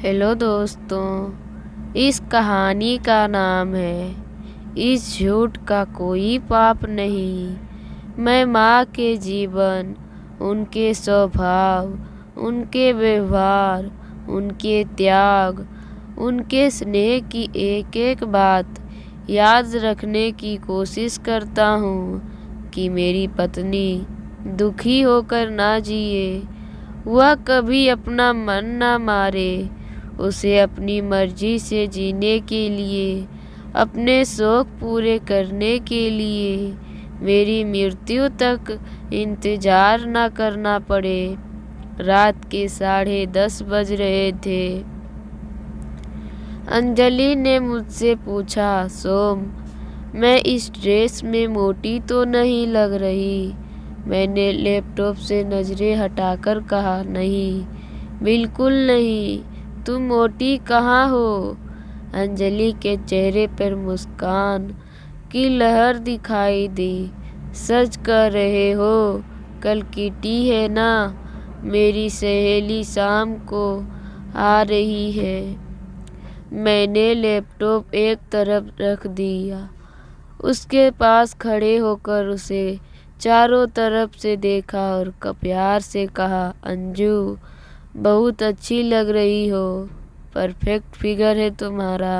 Hello दोस्तों। इस कहानी का नाम है इस झूठ का कोई पाप नहीं। मैं माँ के जीवन, उनके स्वभाव, उनके व्यवहार, उनके त्याग, उनके स्नेह की एक एक बात याद रखने की कोशिश करता हूँ कि मेरी पत्नी दुखी होकर ना जिए, वह कभी अपना मन ना मारे। उसे अपनी मर्जी से जीने के लिए, अपने शौक पूरे करने के लिए मेरी मृत्यु तक इंतजार न करना पड़े। रात के 10:30 बज रहे थे। अंजलि ने मुझसे पूछा, सोम, मैं इस ड्रेस में मोटी तो नहीं लग रही? मैंने लैपटॉप से नजरें हटाकर कहा, नहीं, बिल्कुल नहीं। तुम मोटी कहाँ हो? अंजलि के चेहरे पर मुस्कान की लहर दिखाई दी। सच कह रहे हो? कल किटी है ना, मेरी सहेली शाम को आ रही है। मैंने लैपटॉप एक तरफ रख दिया, उसके पास खड़े होकर उसे चारों तरफ से देखा और प्यार से कहा, अंजू, बहुत अच्छी लग रही हो, परफेक्ट फिगर है तुम्हारा।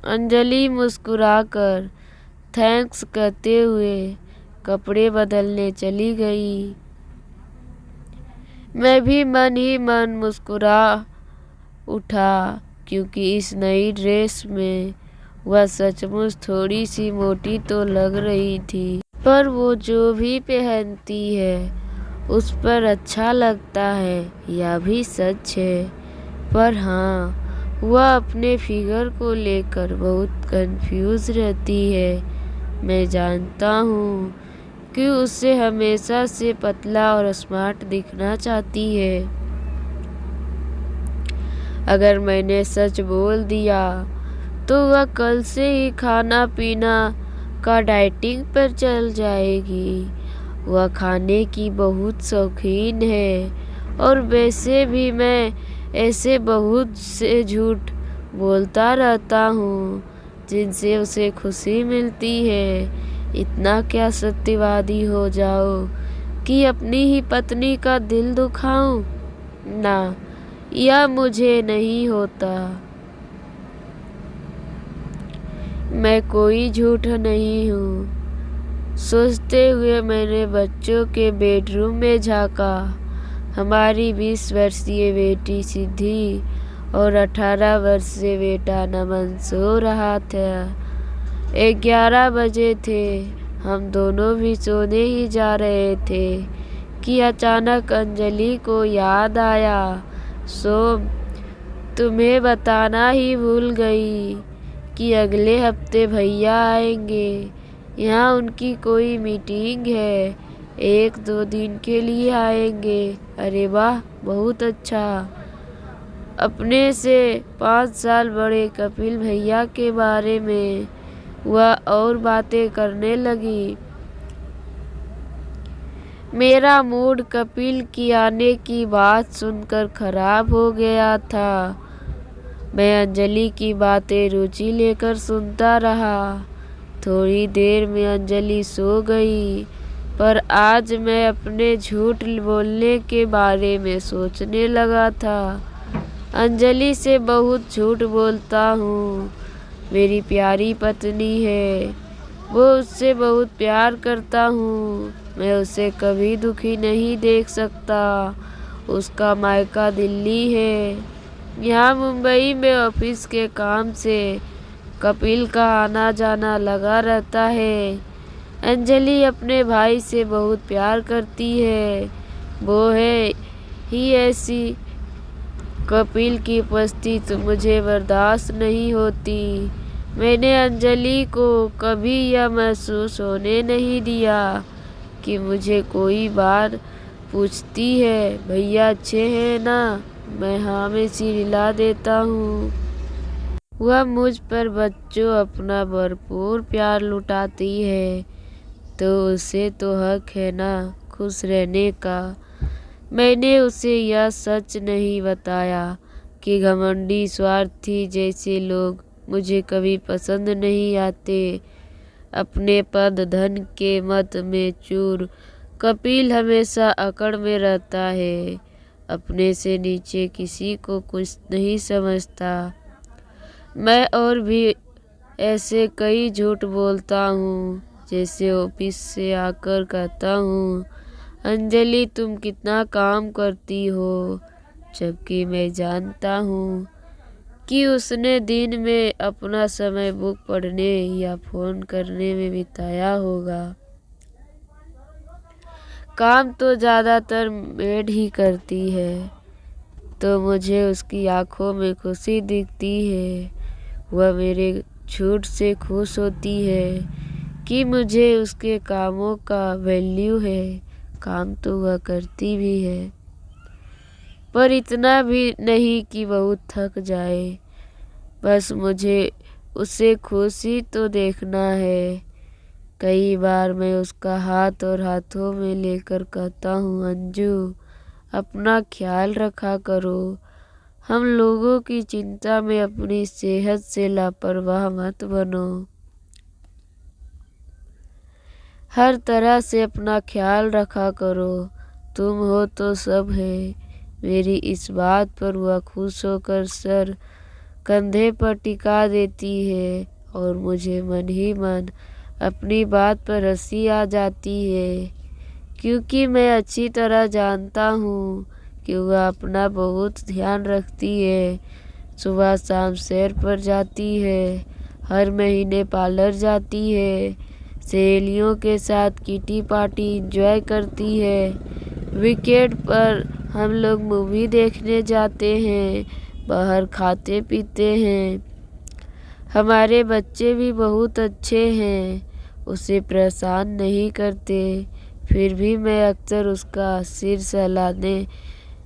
अंजलि मुस्कुराकर थैंक्स कहते हुए कपड़े बदलने चली गई। मैं भी मन ही मन मुस्कुरा उठा, क्योंकि इस नई ड्रेस में वह सचमुच थोड़ी सी मोटी तो लग रही थी, पर वो जो भी पहनती है उस पर अच्छा लगता है, यह भी सच है। पर हाँ, वह अपने फिगर को लेकर बहुत कंफ्यूज रहती है। मैं जानता हूँ कि उसे हमेशा से पतला और स्मार्ट दिखना चाहती है। अगर मैंने सच बोल दिया तो वह कल से ही खाना पीना का डाइटिंग पर चल जाएगी। वह खाने की बहुत शौकीन है, और वैसे भी मैं ऐसे बहुत से झूठ बोलता रहता हूँ जिनसे उसे खुशी मिलती है। इतना क्या सत्यवादी हो जाओ कि अपनी ही पत्नी का दिल दुखाऊं? ना, यह मुझे नहीं होता। मैं कोई झूठ नहीं हूँ। सोचते हुए मैंने बच्चों के बेडरूम में झांका। हमारी 20 वर्षीय बेटी सिद्धि और 18 वर्षीय बेटा नमन सो रहा था। 11 बजे थे। हम दोनों भी सोने ही जा रहे थे कि अचानक अंजलि को याद आया, सोम, तुम्हें बताना ही भूल गई कि अगले हफ्ते भैया आएंगे। यहाँ उनकी कोई मीटिंग है, 1-2 दिन के लिए आएंगे। अरे वाह, बहुत अच्छा। अपने से 5 साल बड़े कपिल भैया के बारे में वह और बातें करने लगी। मेरा मूड कपिल की आने की बात सुनकर खराब हो गया था। मैं अंजलि की बातें रुचि लेकर सुनता रहा। थोड़ी देर में अंजलि सो गई, पर आज मैं अपने झूठ बोलने के बारे में सोचने लगा था। अंजलि से बहुत झूठ बोलता हूँ। मेरी प्यारी पत्नी है, वो उससे बहुत प्यार करता हूँ। मैं उसे कभी दुखी नहीं देख सकता। उसका मायका दिल्ली है। यहाँ मुंबई में ऑफिस के काम से कपिल का आना जाना लगा रहता है। अंजलि अपने भाई से बहुत प्यार करती है। वो है ही ऐसी। कपिल की उपस्थिति मुझे बर्दाश्त नहीं होती। मैंने अंजलि को कभी यह महसूस होने नहीं दिया कि मुझे कोई बार पूछती है, भैया अच्छे हैं ना? मैं हाँ में सिर हिला देता हूँ। वह मुझ पर बच्चों अपना भरपूर प्यार लुटाती है, तो उसे तो हक है ना खुश रहने का। मैंने उसे यह सच नहीं बताया कि घमंडी स्वार्थी जैसे लोग मुझे कभी पसंद नहीं आते। अपने पद धन के मत में चूर कपिल हमेशा अकड़ में रहता है। अपने से नीचे किसी को कुछ नहीं समझता। मैं और भी ऐसे कई झूठ बोलता हूँ। जैसे ऑफिस से आकर कहता हूँ, अंजलि तुम कितना काम करती हो, जबकि मैं जानता हूँ कि उसने दिन में अपना समय बुक पढ़ने या फ़ोन करने में बिताया होगा। काम तो ज़्यादातर मेड ही करती है, तो मुझे उसकी आंखों में खुशी दिखती है। वह मेरे झूठ से खुश होती है कि मुझे उसके कामों का वैल्यू है। काम तो वह करती भी है, पर इतना भी नहीं कि बहुत थक जाए। बस मुझे उसे खुशी तो देखना है। कई बार मैं उसका हाथ और हाथों में लेकर कहता हूँ, अंजू अपना ख्याल रखा करो। हम लोगों की चिंता में अपनी सेहत से लापरवाह मत बनो। हर तरह से अपना ख्याल रखा करो। तुम हो तो सब है। मेरी इस बात पर वह खुश होकर सर कंधे पर टिका देती है और मुझे मन ही मन अपनी बात पर हंसी आ जाती है, क्योंकि मैं अच्छी तरह जानता हूँ कि वह अपना बहुत ध्यान रखती है। सुबह शाम सैर पर जाती है, हर महीने पार्लर जाती है, सहेलियों के साथ किटी पार्टी एंजॉय करती है। वीकेंड पर हम लोग मूवी देखने जाते हैं, बाहर खाते पीते हैं। हमारे बच्चे भी बहुत अच्छे हैं, उसे परेशान नहीं करते। फिर भी मैं अक्सर उसका सिर सहलाने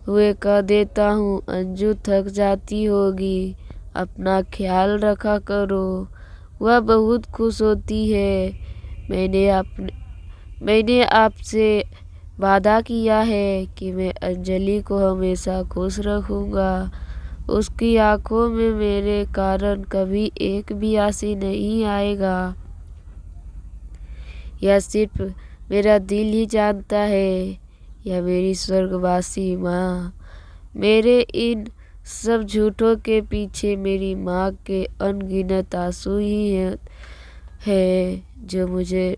हुए कह देता हूँ, अंजू थक जाती होगी, अपना ख्याल रखा करो। वह बहुत खुश होती है। मैंने आपसे वादा किया है कि मैं अंजलि को हमेशा खुश रखूँगा। उसकी आंखों में मेरे कारण कभी एक भी आंसू नहीं आएगा। यह सिर्फ मेरा दिल ही जानता है, या मेरी स्वर्गवासी माँ। मेरे इन सब झूठों के पीछे मेरी माँ के अनगिनत आंसू ही है जो मुझे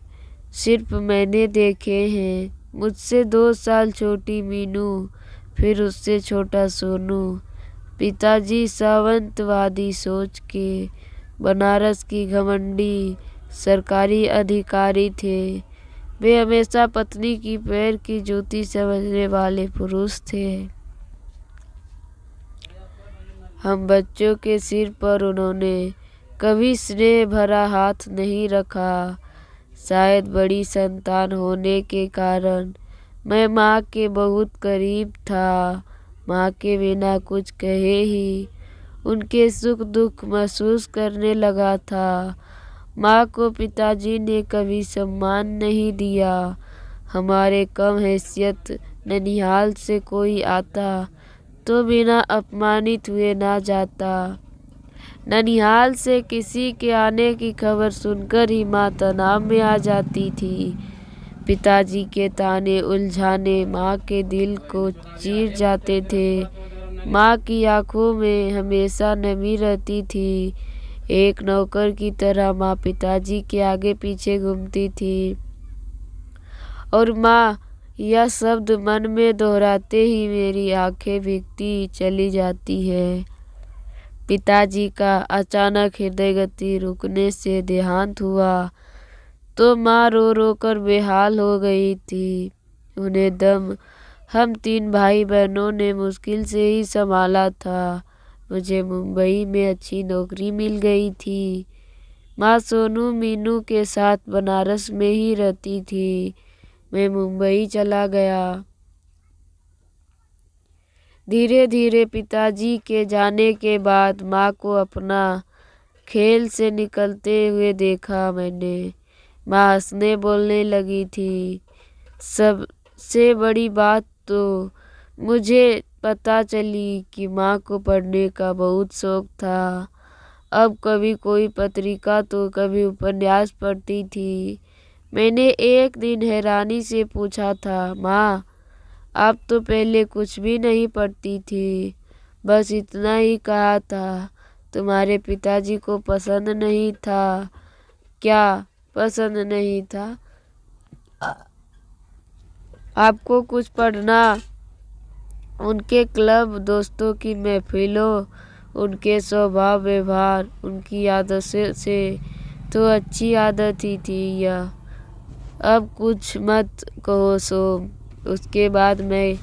सिर्फ मैंने देखे हैं। मुझसे 2 साल छोटी मीनू, फिर उससे छोटा सोनू। पिताजी सावंतवादी सोच के बनारस की घमंडी सरकारी अधिकारी थे। वे हमेशा पत्नी की पैर की जूती समझने वाले पुरुष थे। हम बच्चों के सिर पर उन्होंने कभी स्नेह भरा हाथ नहीं रखा। शायद बड़ी संतान होने के कारण मैं माँ के बहुत करीब था। माँ के बिना कुछ कहे ही उनके सुख दुख महसूस करने लगा था। माँ को पिताजी ने कभी सम्मान नहीं दिया। हमारे कम हैसियत ननिहाल से कोई आता तो बिना अपमानित हुए ना जाता। ननिहाल से किसी के आने की खबर सुनकर ही माँ तनाव में आ जाती थी। पिताजी के ताने उलझाने माँ के दिल को चीर जाते थे। माँ की आंखों में हमेशा नमी रहती थी। एक नौकर की तरह माँ पिताजी के आगे पीछे घूमती थी, और माँ यह शब्द मन में दोहराते ही मेरी आंखें भीगती चली जाती है। पिताजी का अचानक हृदय गति रुकने से देहांत हुआ तो माँ रो रो कर बेहाल हो गई थी। उन्हें दम हम 3 भाई बहनों ने मुश्किल से ही संभाला था। मुझे मुंबई में अच्छी नौकरी मिल गई थी। माँ सोनू मीनू के साथ बनारस में ही रहती थी। मैं मुंबई चला गया। धीरे धीरे पिताजी के जाने के बाद माँ को अपना खेल से निकलते हुए देखा मैंने। माँ हंसने बोलने लगी थी। सबसे बड़ी बात तो मुझे पता चली कि माँ को पढ़ने का बहुत शौक था। अब कभी कोई पत्रिका तो कभी उपन्यास पढ़ती थी। मैंने एक दिन हैरानी से पूछा था, माँ आप तो पहले कुछ भी नहीं पढ़ती थी। बस इतना ही कहा था। तुम्हारे पिताजी को पसंद नहीं था क्या? पसंद नहीं था आपको कुछ पढ़ना? उनके क्लब, दोस्तों की महफिलों, उनके स्वभाव व्यवहार, उनकी आदतों से तो अच्छी आदत ही थी यह। अब कुछ मत कहो सोम। उसके बाद मैं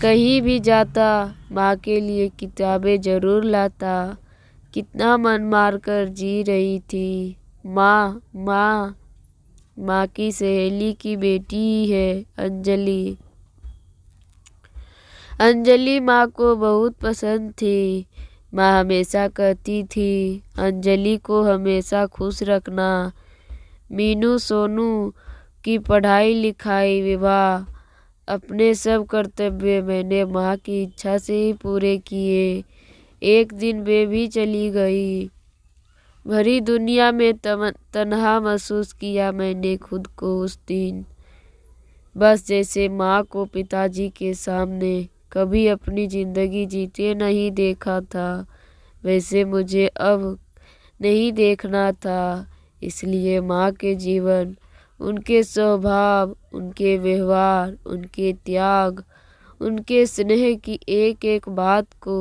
कहीं भी जाता माँ के लिए किताबें जरूर लाता। कितना मन मार कर जी रही थी। माँ माँ माँ की सहेली की बेटी ही है अंजलि। अंजलि माँ को बहुत पसंद थी। माँ हमेशा कहती थी अंजलि को हमेशा खुश रखना। मीनू सोनू की पढ़ाई लिखाई विवाह अपने सब कर्तव्य मैंने माँ की इच्छा से ही पूरे किए। एक दिन वे भी चली गई। भरी दुनिया में तन्हा महसूस किया मैंने खुद को उस दिन। बस जैसे माँ को पिताजी के सामने कभी अपनी जिंदगी जीते नहीं देखा था, वैसे मुझे अब नहीं देखना था। इसलिए माँ के जीवन, उनके स्वभाव, उनके व्यवहार, उनके त्याग, उनके स्नेह की एक एक बात को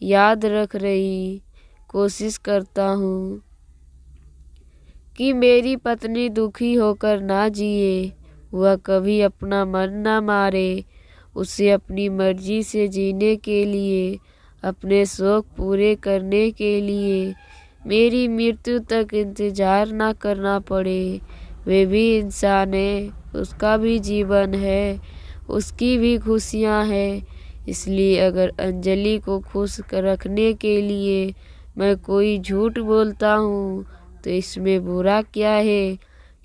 याद रख रही कोशिश करता हूँ कि मेरी पत्नी दुखी होकर ना जिए, वह कभी अपना मन ना मारे। उसे अपनी मर्जी से जीने के लिए, अपने शौक पूरे करने के लिए मेरी मृत्यु तक इंतजार ना करना पड़े। वे भी इंसान है, उसका भी जीवन है, उसकी भी खुशियाँ हैं। इसलिए अगर अंजलि को खुश रखने के लिए मैं कोई झूठ बोलता हूँ तो इसमें बुरा क्या है?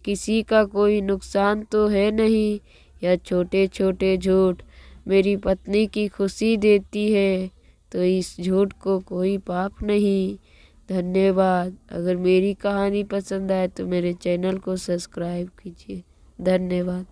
किसी का कोई नुकसान तो है नहीं। यह छोटे छोटे झूठ मेरी पत्नी की खुशी देती है तो इस झूठ को कोई पाप नहीं। धन्यवाद। अगर मेरी कहानी पसंद आए तो मेरे चैनल को सब्सक्राइब कीजिए। धन्यवाद।